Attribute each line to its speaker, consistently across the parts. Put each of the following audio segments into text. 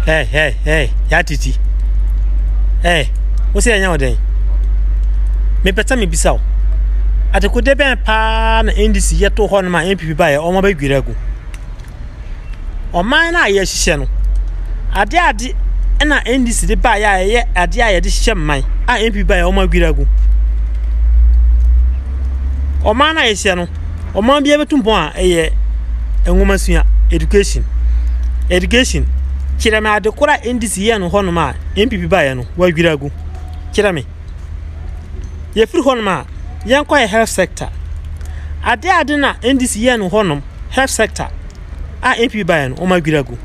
Speaker 1: Hey, Yaa Titi. Hey, what's your name? Me better me bisaw. Ate ko de ben pa na NDC yeto ho no ma NPP ba ye o ma ba gwiragu. O man na ye hihye no. Ade na NDC de ba ya ye ade a ye de hihye man. A NPP ba ye o ma gwiragu. O man na ye hihye no. O man bia betumpon a ye enwoma sua education. Kira me ade kora NDC ye no ho no ma NPP ba ye no wa gwiragu. Kira me. Ye free ho no ma yanko ye health sector. Ade na NDC ye no ho no health sector. A NPP ba ye no o ma gwiragu.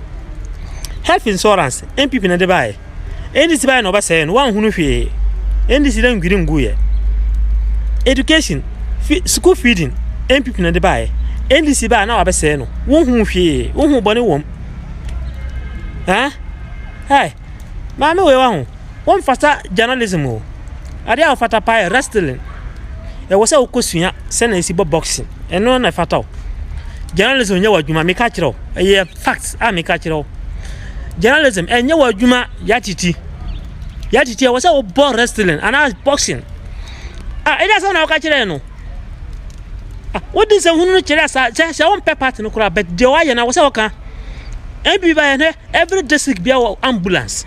Speaker 1: Health insurance NPP na de ba ye. NDC ba ye no ba say no wan hunu hwe. NDC dan gwiri ngu ye. Education school feeding NPP na de ba ye. NDC ba na wa ba say no won hu hwe won hu bone wom. Hey, mama we wan won fata journalism o. Ade a fata pa wrestling. E wo se okosua se na esi boxing. Eno na fata o. Journalism nya wadwuma me ka kire o. E facts a me ka kire o. Journalism enya wadwuma Yaa Titi. Yaa Titi e wo se o wrestling and boxing. E da se na o ka kire no. What is a hunu kire sa se won pepper no kura but de wa ye na wo se o ka. Every district be our ambulance.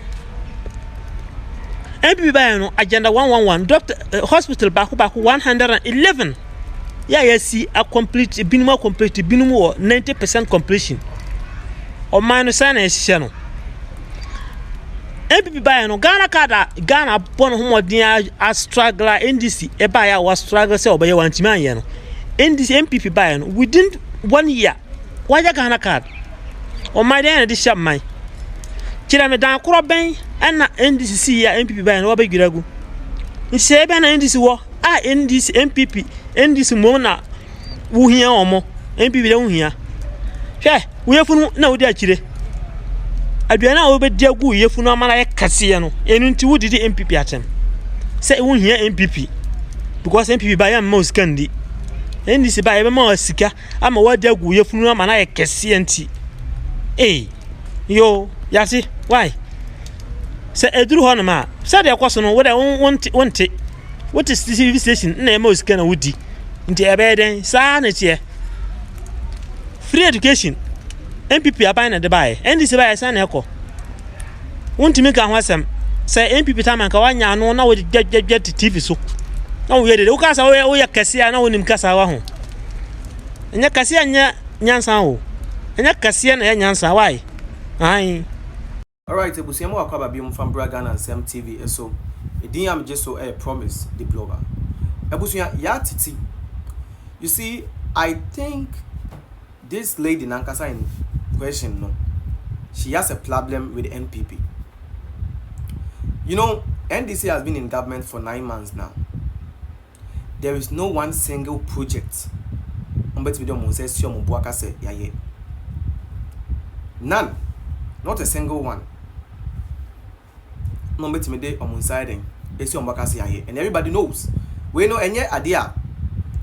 Speaker 1: NPP agenda 111 doctor hospital back 111. Yeah, see a complete binuma 90% completion. Or minus is channel. NPP Ghana kada Ghana born homo dia a struggler NDC e buy was struggle say obey one man NDC NPP within 1 year. Why Ghana card? O my den de shop man. Kira me dan kro ben na NDC ya NPP ba na oba gwiragu. Nse be na NDC wo NDC NPP NDC mo na wo hia omo NPP de wo hia. Hwe wo yefunu na wo di akire. Aduana wo be di agu yefunu amana ye kase no. Enu nti wo didi NPP atem. Say wo hia NPP because NPP ba ya ma osikandi. NDC ba ye be ma osika ama wo di agu yefunu amana ye kase nti. Yo, Yasi, why? Say Edru Honama, said your question what I want. What is this TV station? Nemos can a woody into a bed, sanity. Free education. NPP are buying at the buy, and this by a son echo. Want to make a Asem, say NPP time and Kawanya, no, now with get TV so. No, we had it. Okasa, we are Cassia, no one in Casa. And your Cassia Nyansan. And that Cassian and Yansa, why? Aye.
Speaker 2: Alright, Ebusiamo Aquaba Bium from Bragan and Sam TV. So, a DM just so a promise the blogger. Ebusia Yaa Titi. You see, I think this lady Nankasa in question, no, she has a problem with NPP. You know, NDC has been in government for 9 months now. There is no one single project. None, not a single one. No bet me day on siding. And everybody knows. We know any idea.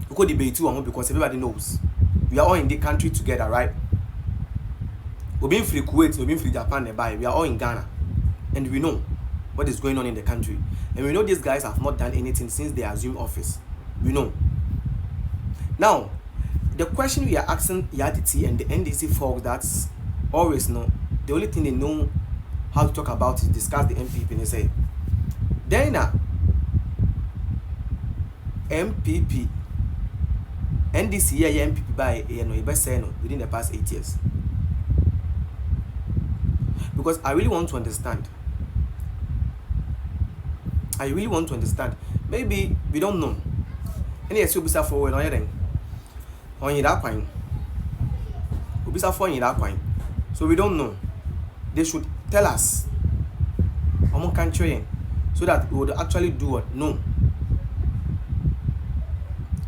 Speaker 2: We could debate too because everybody knows. We are all in the country together, right? We've been free Kuwait, we've been free Japan nearby. We are all in Ghana. And we know what is going on in the country. And we know these guys have not done anything since they assumed office. We know. Now, the question we are asking Yaa Titi and the NDC folk that's always know, the only thing they know how to talk about is discuss the MPP and they say, then MPP, NDC, yeah, MPP by best say no within the past 8 years. Because I really want to understand. Maybe we don't know. And yes, you'll be forward on your thing. On your that point. We'll be for that point. So we don't know. They should tell us. I'm country so that we would actually do what? No.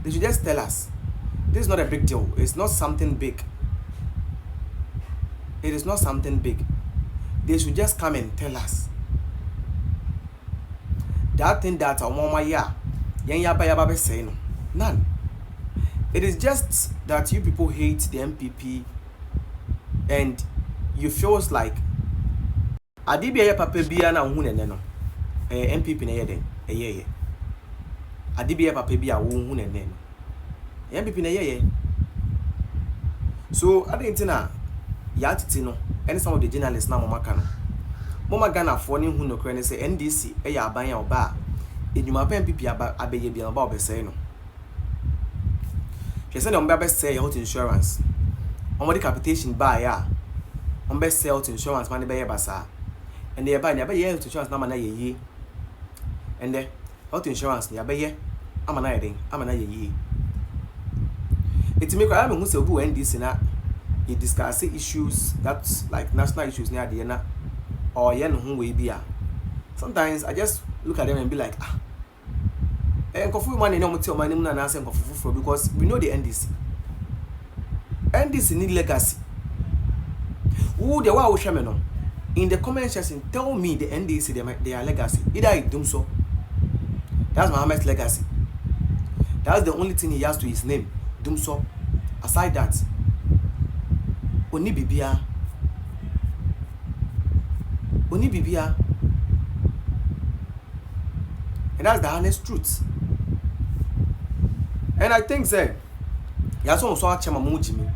Speaker 2: They should just tell us. This is not a big deal. It's not something big. It is not something big. They should just come and tell us. That thing that our mama ya say no. None. It is just that you people hate the MPP and you feels like ade bi ye papa bia na hu nene no NPP na ye den ye ade bi ye papa bia wo hu nene no NPP na ye so ade ntina Yaa Titi no and some of the journalists na mama ka no mama Ghana for ne hu no kre ne say NDC e ya aban ya oba edwuma pa NPP abeye bia oba obesey no hwe say no mba say health insurance omodi capitation ba ya ombe health insurance man be ye basa and they buy never health insurance na mana ye and the health insurance ne be ye amana ye it make I am who say bu NDC na he discuss issues that's like national issues near the na or yen who we be. Sometimes I just look at them and be like, and kofu money no tell my name na Asem kofu because we know the NDC. NDC need legacy. Who the wa no in the comment section tell me the NDC they are legacy. Either I do so. That's Mohammed's legacy. That's the only thing he has to his name. Dumso. Aside that, Oni bibia. And that's the honest truth. And I think say, ya so achema mu jimi.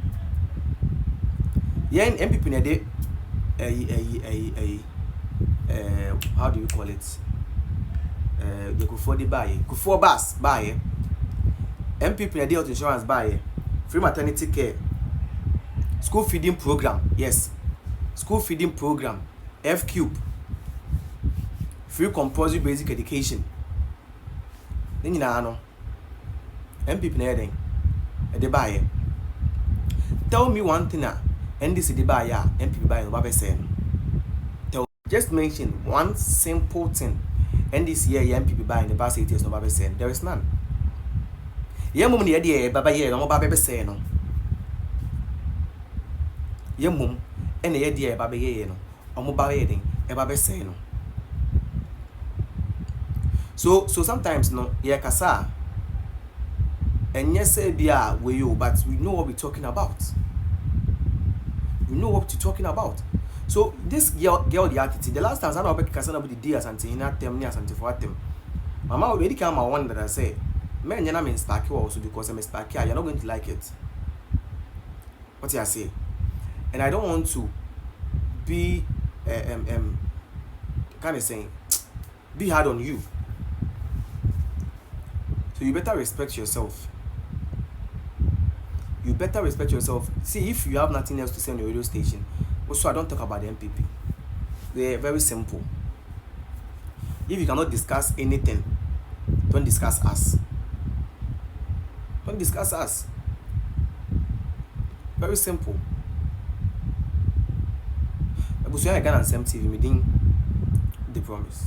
Speaker 2: Yen NPP na de how do you call it? You go for the buy. Go for bus buy. NPP na de health insurance buy. Free maternity care. School feeding program. Yes. School feeding program. F-Cube. Free compulsory basic education. Then you know, NPP na den. De buy. Tell me one thing na NDC de buy ya, NPP buy no ba say. Just mention one simple thing. NDC ya NPP buy in the past 8 years no ba say. There is none. Ye mum ne de baba ye no ba be say no. Ye mum ene ye de baba ye no. Omo ba ye den e ba be say no. So sometimes no ye kasa and yes say bia we you but we know what we're talking about. We know what we're talking about. So this girl Yaa Titi, the last time I know about kasa na be the day asante ina tem ni asante for atem. Mama already came on one that I say men yana me starky also because I'm starky you're not going to like it. What I say? And I don't want to be kind of saying be hard on you. So you better respect yourself. You better respect yourself. See, if you have nothing else to say on your radio station, also I don't talk about the NPP. They're very simple. If you cannot discuss anything, don't discuss us. Don't discuss us. Very simple. I was Ghana Asem TV meeting the promise.